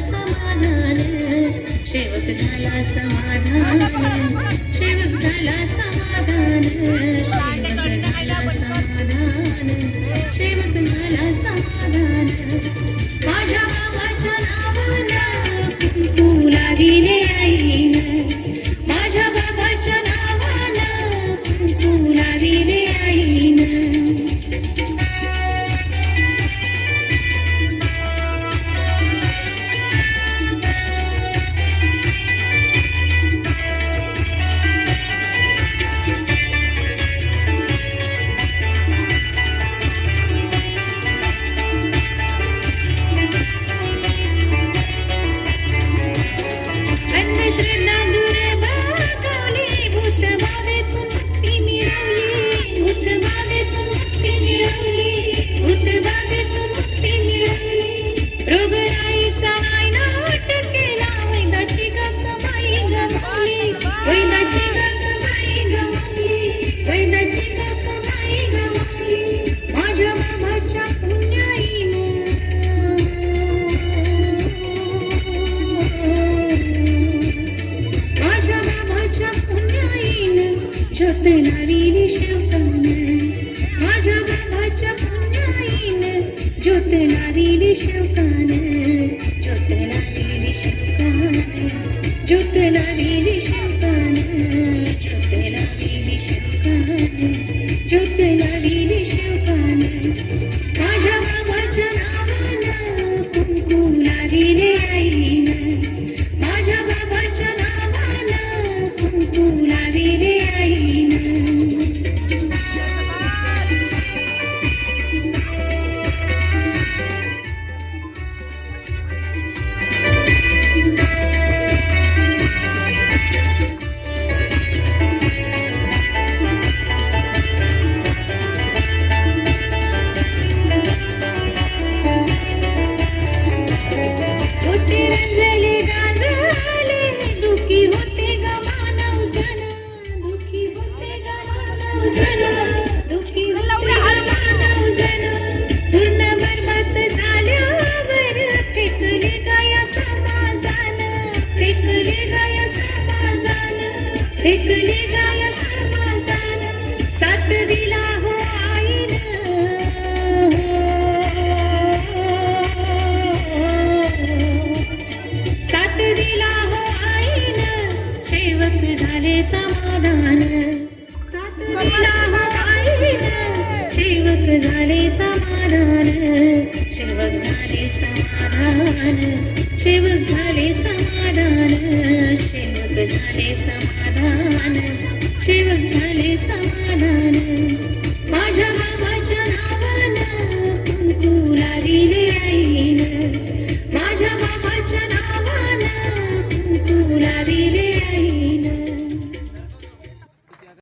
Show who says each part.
Speaker 1: समाधान, सेवक झाला समाधान, सेवक झाला समाधान, सेवक झाला समाधान, सेवक झाला समाधान. माझ्या बाबाच्या नावानं कुंकू लाविले आईनं, माझ्या बाबाच्या नावानं कुंकू लाविले आईनं. अंधश्रद्धा दूर भागवली, भूतबाधेतून मुक्ती मिळवली, भूतबाधेतून मुक्ती मिळवली, भूतबाधेतून मुक्ती मिळवली. रोगराईचा नायनाट केला, वैदाची गंगाबाई गमावली, वैदाची गंगाबाई गमावली, वैदाची गंगाबाई गमावली. माझ्या बाबाच्या पुण्याईनं, माझ्या बाबाच्या पुण्याईनं ज्योत लाविली शेवकानं, माझ्या बाबाच्या पुण्याईनं ज्योत लाविली शेवकानं, ज्योत लाविली शेवकानं, ज्योत लाविली शेवकानं, ज्योत लाविली शेवकानं, ज्योत लाविली शेवकानं. माझ्या बाबाच्या नावानं कुंकू लाविले आईनं, माझ्या बाबाच्या नावानं कुंकू लाविले आईनं. होते रंजले गांजले, दुखी होते ग मानव जन, दुखी होते ग मानव जन, दुखी होते ग मानव जन. पूर्ण बरबाद झाल्यावर फेकले गाया समाजानं, फेकले गाया समाजानं, फेकले गाया समाजानं. साथ दिला हो आईनं, साथ दिला हो आईनं, सेवक झाले समाधान, साथ दिला हो आईनं, सेवक झाले समाधान, सेवक झाले समाधान, सेवक झाले समाधान, सेवक झाले समाधान, सेवक झाले समाधान. माझ्या बाबाच्या नावानं कुंकू लाविले आईनं, माझ्या बाबाच्या नावानं कुंकू लाविले